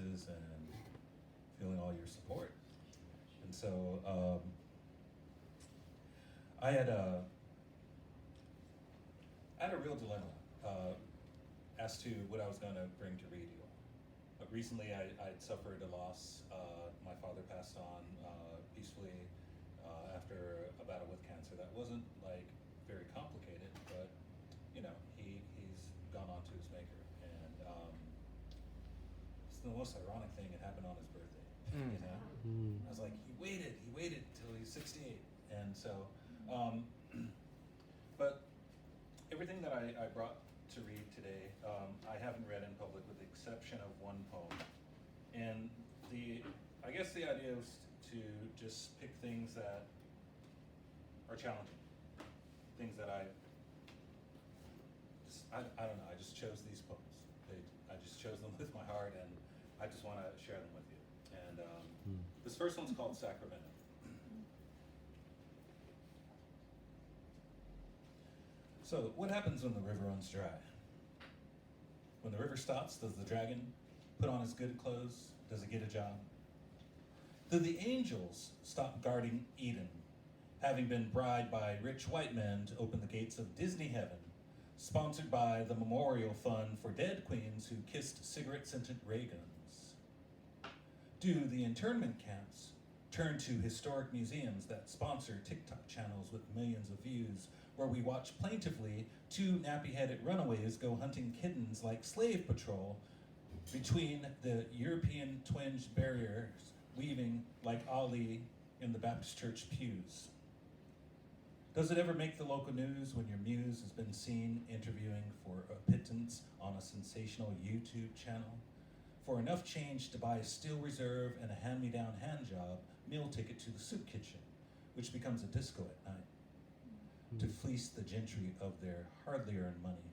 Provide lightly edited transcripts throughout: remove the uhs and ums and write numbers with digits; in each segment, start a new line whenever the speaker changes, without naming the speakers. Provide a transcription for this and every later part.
condolences and feeling all your support. And so I had a real dilemma as to what I was going to bring to read you all. But recently I'd suffered a loss. My father passed on peacefully after a battle with cancer that wasn't like very complicated, but you know, he's gone on to his maker. And it's the most ironic thing, it happened on his birthday. You know? I was like, he waited till he's 68. And so, but everything that I brought to read today, I haven't read in public with the exception of one poem. And I guess the idea was to just pick things that are challenging, things that I don't know, I just chose these poems. I just chose them with my heart, and I just want to share them with you. And this first one's called Sacramento. So, what happens when the river runs dry? When the river stops, does the dragon put on his good clothes? Does it get a job? Do the angels stop guarding Eden, having been bribed by rich white men to open the gates of Disney heaven, sponsored by the Memorial Fund for Dead Queens who kissed cigarette-scented ray guns? Do the internment camps turn to historic museums that sponsor TikTok channels with millions of views, where we watch plaintively two nappy-headed runaways go hunting kittens like slave patrol between the European twinge barriers, weaving like Ali in the Baptist church pews? Does it ever make the local news when your muse has been seen interviewing for a pittance on a sensational YouTube channel? For enough change to buy a steel reserve and a hand-me-down hand job meal ticket to the soup kitchen, which becomes a disco at night, to fleece the gentry of their hardly earned money.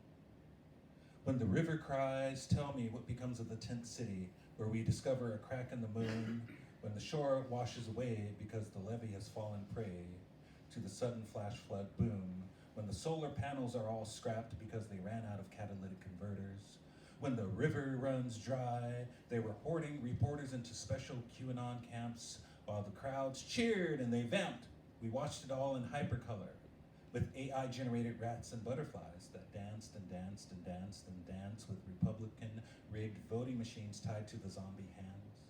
When the river cries, tell me what becomes of the tent city where we discover a crack in the moon, when the shore washes away because the levee has fallen prey to the sudden flash flood boom, when the solar panels are all scrapped because they ran out of catalytic converters, when the river runs dry, they were hoarding reporters into special QAnon camps while the crowds cheered and they vamped. We watched it all in hypercolor, with AI-generated rats and butterflies that danced and danced and danced and danced with Republican-rigged voting machines tied to the zombie hands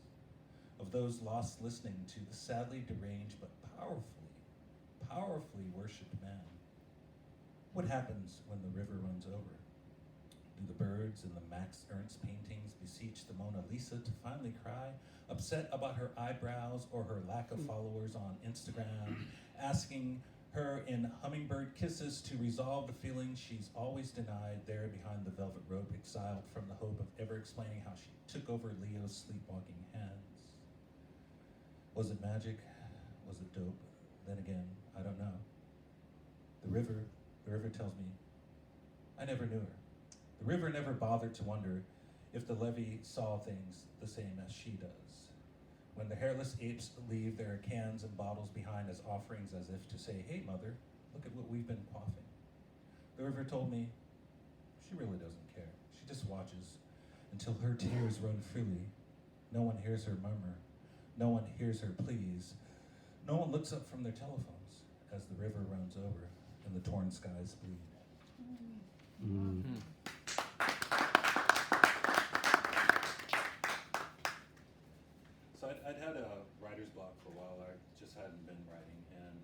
of those lost listening to the sadly deranged but powerfully worshipped man. What happens when the river runs over? Do the birds in the Max Ernst paintings beseech the Mona Lisa to finally cry, upset about her eyebrows or her lack of followers on Instagram, asking her in hummingbird kisses to resolve the feelings she's always denied there behind the velvet rope, exiled from the hope of ever explaining how she took over Leo's sleepwalking hands? Was it magic? Was it dope? Then again, I don't know. The river tells me I never knew her. The river never bothered to wonder if the levee saw things the same as she does. When the hairless apes leave their cans and bottles behind as offerings, as if to say, hey mother, look at what we've been quaffing. The river told me she really doesn't care. She just watches until her tears run freely. No one hears her murmur. No one hears her pleas. No one looks up from their telephones as the river runs over and the torn skies bleed. So I'd had a writer's block for a while. I just hadn't been writing, and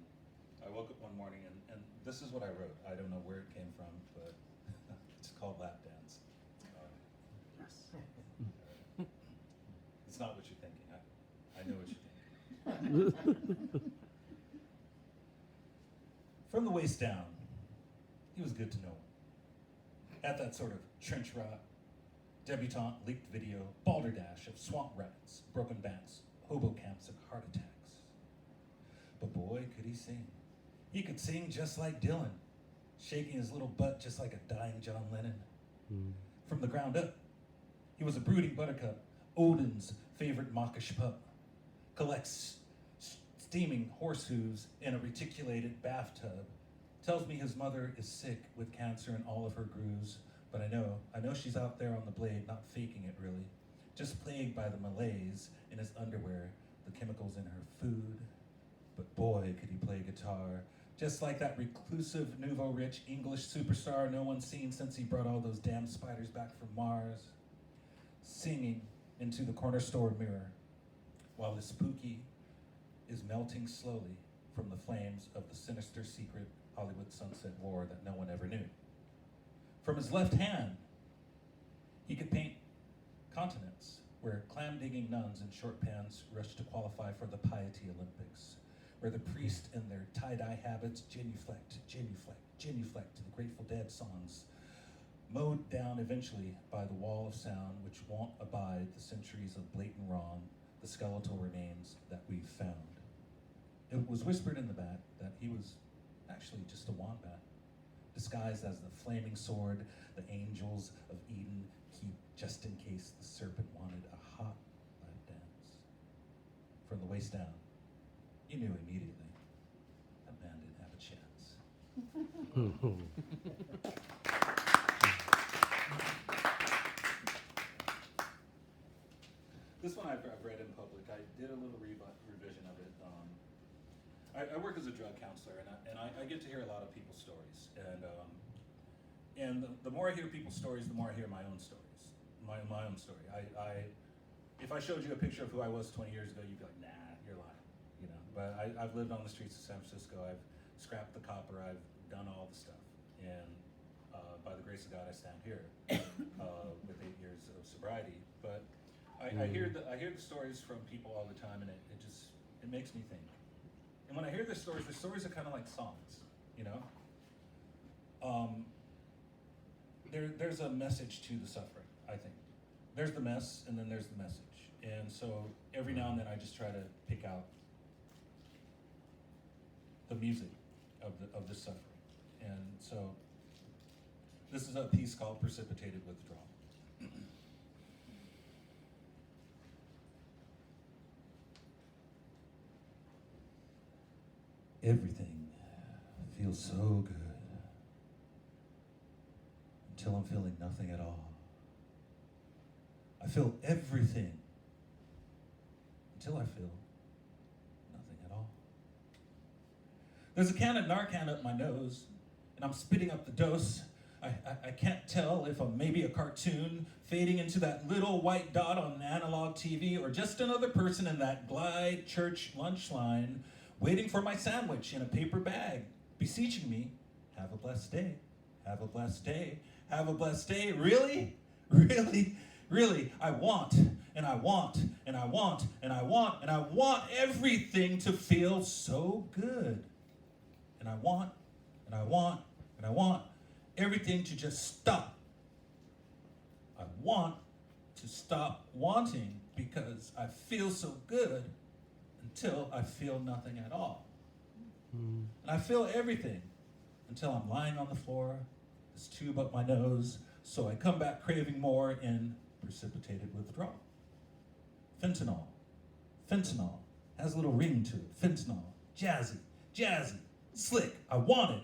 I woke up one morning and this is what I wrote. I don't know where it came from, but it's called Lap Dance. It's not what you're thinking. I know what you're thinking. From the waist down, he was good to no one. At that sort of trench rot, debutante leaked video, balderdash of swamp rats, broken backs, hobo camps, and heart attacks. But boy, could he sing. He could sing just like Dylan, shaking his little butt just like a dying John Lennon. From the ground up, he was a brooding buttercup, Odin's favorite mawkish pup, collects steaming horse hooves in a reticulated bathtub, tells me his mother is sick with cancer in all of her grooves, but I know she's out there on the blade, not faking it really, just plagued by the malaise in his underwear, the chemicals in her food. But boy, could he play guitar, just like that reclusive, nouveau-rich English superstar no one's seen since he brought all those damn spiders back from Mars, singing into the corner store mirror, while his spooky is melting slowly from the flames of the sinister secret Hollywood sunset war that no one ever knew. From his left hand, he could paint continents where clam-digging nuns in short pants rushed to qualify for the Piety Olympics, where the priests in their tie-dye habits genuflect, genuflect, genuflect to the Grateful Dead songs, mowed down eventually by the wall of sound which won't abide the centuries of blatant wrong, the skeletal remains that we've found. It was whispered in the back that he was actually just a wombat, disguised as the flaming sword the angels of Eden keep just in case the serpent wanted a hot lap dance. From the waist down, you knew immediately that man didn't have a chance. This one I've read in public. I did a little revision of it. I work as a drug counselor, and I get to hear a lot of people's stories. And the more I hear people's stories, the more I hear my own stories. My own story. If I showed you a picture of who I was 20 years ago, you'd be like, nah, you're lying. You know. But I've lived on the streets of San Francisco. I've scrapped the copper. I've done all the stuff. And by the grace of God, I stand here with 8 years of sobriety. But I hear the stories from people all the time, and it makes me think. And when I hear the stories are kind of like songs, you know. There's a message to the suffering, I think. There's the mess, and then there's the message. And so every now and then I just try to pick out the music of the suffering. And so this is a piece called Precipitated Withdrawal. Everything feels so good until I'm feeling nothing at all. I feel everything until I feel nothing at all. There's a can of Narcan up my nose, and I'm spitting up the dose. I can't tell if I'm maybe a cartoon fading into that little white dot on an analog TV, or just another person in that Glide church lunch line waiting for my sandwich in a paper bag, beseeching me, have a blessed day, have a blessed day, have a blessed day. Really? Really? Really? I want, and I want, and I want, and I want, and I want everything to feel so good. And I want, and I want, and I want everything to just stop. I want to stop wanting because I feel so good until I feel nothing at all. And I feel everything until I'm lying on the floor, this tube up my nose, so I come back craving more in precipitated withdrawal. Fentanyl. Fentanyl has a little ring to it. Fentanyl. Jazzy. Jazzy. Slick. I want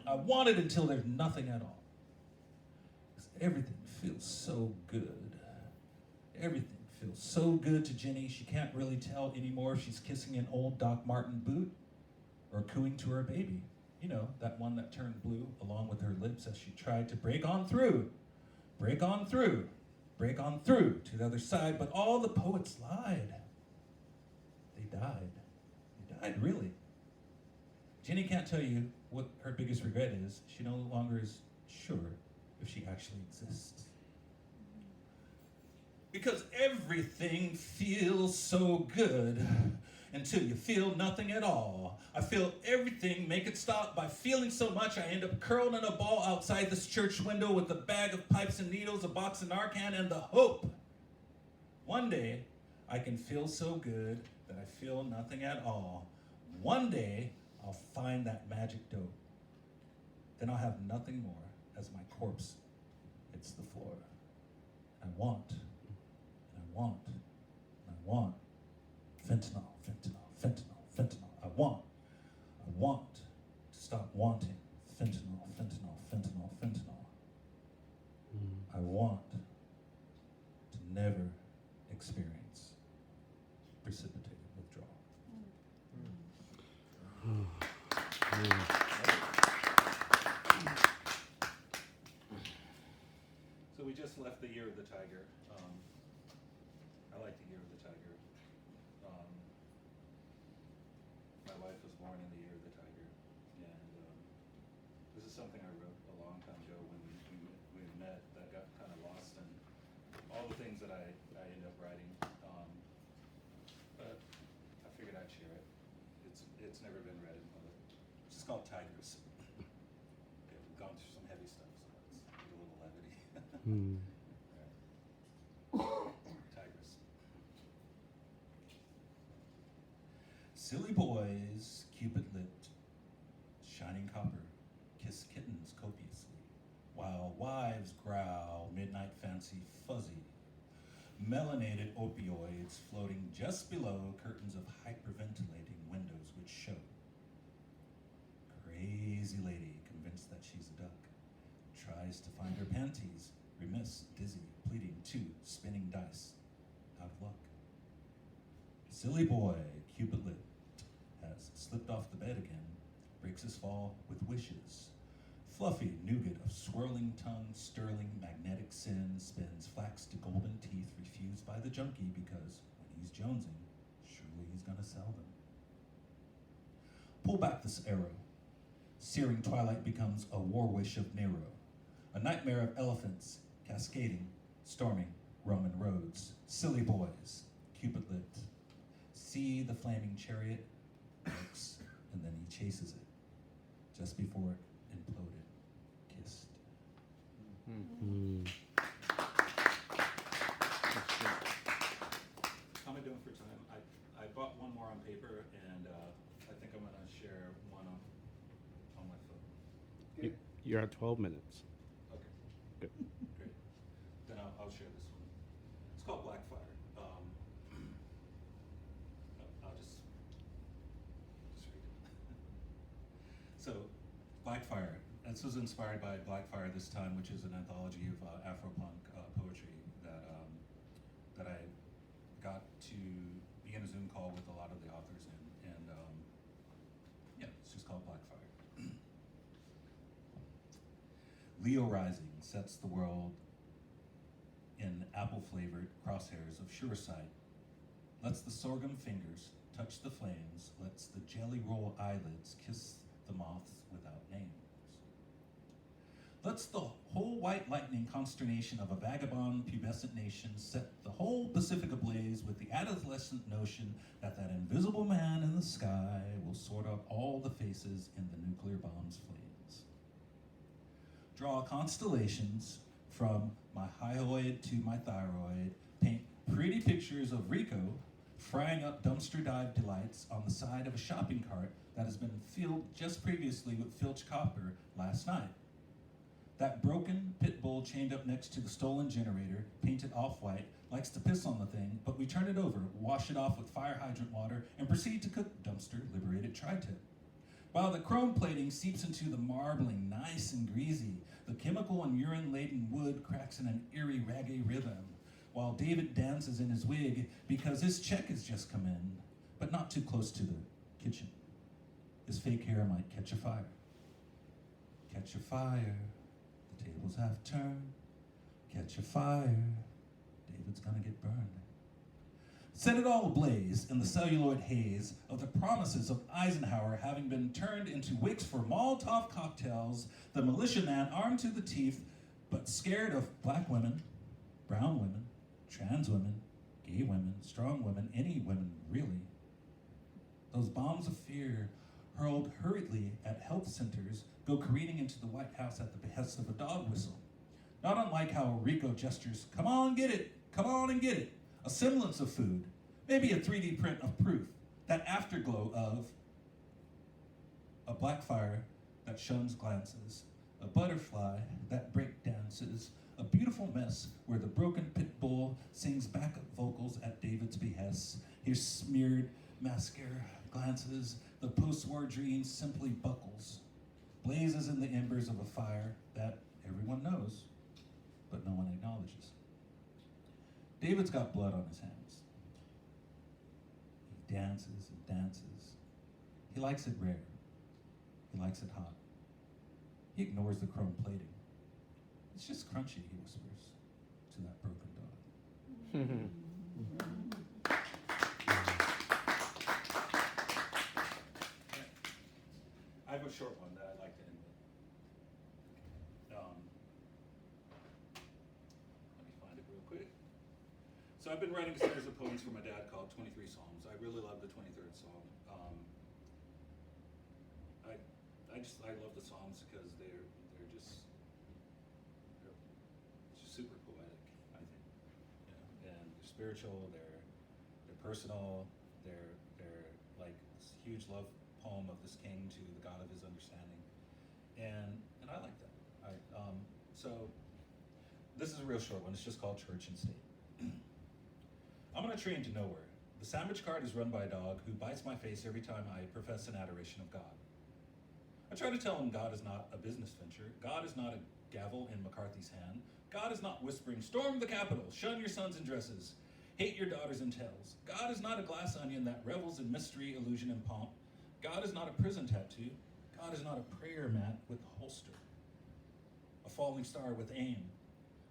it until there's nothing at all. Because everything feels so good. Everything feels so good to Jenny, she can't really tell anymore if she's kissing an old Doc Marten boot or cooing to her baby. You know, that one that turned blue along with her lips as she tried to break on through to the other side. But all the poets lied. They died. They died, really. Jenny can't tell you what her biggest regret is. She no longer is sure if she actually exists. Because everything feels so good until you feel nothing at all. I feel everything, make it stop by feeling so much I end up curled in a ball outside this church window with a bag of pipes and needles, a box of Narcan, and the hope. One day, I can feel so good that I feel nothing at all. One day, I'll find that magic dope. Then I'll have nothing more as my corpse hits the floor. I want. I want fentanyl, fentanyl, fentanyl, fentanyl. I want to stop wanting fentanyl, fentanyl, fentanyl, fentanyl. I want to never experience precipitated withdrawal. So we just left the Year of the Tiger. I like the Year of the Tiger. My wife was born in the Year of the Tiger, and this is something I wrote a long time ago when we met that got kind of lost in all the things that I ended up writing. But I figured I'd share it. It's never been read in public. It's just called Tigers. Okay, we've gone through some heavy stuff, so let's get a little levity. Tigers. Silly boys, Cupid lit, shining copper, kiss kittens copiously, while wives growl, midnight fancy fuzzy, melanated opioids floating just below curtains of hyperventilating windows which show. Crazy lady convinced that she's a duck, tries to find her panties, remiss, dizzy, pleading, two, spinning dice, out of luck. Silly boy, Cupid lit, has slipped off the bed again, breaks his fall with wishes. Fluffy nougat of swirling tongue, sterling, magnetic sin spins flax to golden teeth refused by the junkie because when he's jonesing, surely he's gonna sell them. Pull back this arrow. Searing twilight becomes a war wish of Nero, a nightmare of elephants, cascading, storming Roman roads. Silly boys, Cupid lit. See the flaming chariot, looks, and then he chases it, just before it imploded, kissed. How am I doing for time? I bought one more on paper, and I think I'm gonna share one on my phone.
You're at 12 minutes.
Okay.
Good.
Great. Then I'll share this one. It's called Blackfire. I'll just read it. So, Blackfire. This was inspired by Blackfire This Time, which is an anthology of Afropunk poetry that I got to be in a Zoom call with a lot of the authors in, and yeah, it's just called Blackfire. Leo rising sets the world in apple-flavored crosshairs of sure sight, lets the sorghum fingers touch the flames, lets the jelly roll eyelids kiss the moths without names. Lets the whole white lightning consternation of a vagabond pubescent nation set the whole Pacific ablaze with the adolescent notion that that invisible man in the sky will sort out all the faces in the nuclear bomb's flames. Draw constellations from my hyoid to my thyroid, paint pretty pictures of Rico frying up dumpster dive delights on the side of a shopping cart that has been filled just previously with filch copper last night. That broken pit bull chained up next to the stolen generator, painted off-white, likes to piss on the thing, but we turn it over, wash it off with fire hydrant water, and proceed to cook dumpster liberated tri-tip. While the chrome plating seeps into the marbling, nice and greasy, the chemical and urine-laden wood cracks in an eerie reggae rhythm, while David dances in his wig because his check has just come in, but not too close to the kitchen. His fake hair might catch a fire. Catch a fire. The tables have turned. Catch a fire. David's gonna get burned. Set it all ablaze in the celluloid haze of the promises of Eisenhower having been turned into wicks for Molotov cocktails, the militiaman armed to the teeth, but scared of black women, brown women, trans women, gay women, strong women, any women, really. Those bombs of fear hurled hurriedly at health centers go careening into the White House at the behest of a dog whistle. Not unlike how Rico gestures, come on, get it, come on and get it. A semblance of food, maybe a 3D print of proof, that afterglow of a black fire that shuns glances, a butterfly that break dances, a beautiful mess where the broken pit bull sings backup vocals at David's behest. His smeared mascara glances, the post-war dream simply buckles, blazes in the embers of a fire that everyone knows, but no one acknowledges. David's got blood on his hands. He dances and dances. He likes it rare. He likes it hot. He ignores the chrome plating. It's just crunchy, he whispers to that broken dog. I have a short one that I'd like to end with. Let me find it real quick. So I've been writing a series of poems for my dad called 23 Psalms. I really love the 23rd Psalm. I love the Psalms because they're just super poetic, I think. And they're spiritual, they're personal, they're like this huge love poem of this king to the God of his understanding. And I like that. So this is a real short one. It's just called Church and State. I'm on a train to nowhere. The sandwich cart is run by a dog who bites my face every time I profess an adoration of God. I try to tell him God is not a business venture. God is not a gavel in McCarthy's hand. God is not whispering, storm the Capitol, shun your sons in dresses, hate your daughters in tails. God is not a glass onion that revels in mystery, illusion, and pomp. God is not a prison tattoo. God is not a prayer mat with holster. A falling star with aim.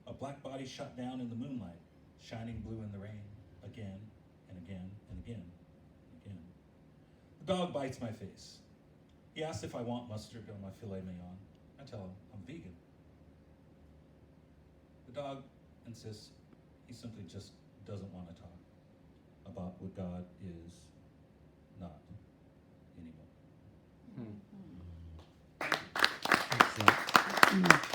A black body shot down in the moonlight, shining blue in the rain, again and again and again and again. The dog bites my face. He asks if I want mustard on my filet mignon. I tell him I'm vegan. The dog insists he simply just doesn't want to talk about what God is not anymore.
Excellent.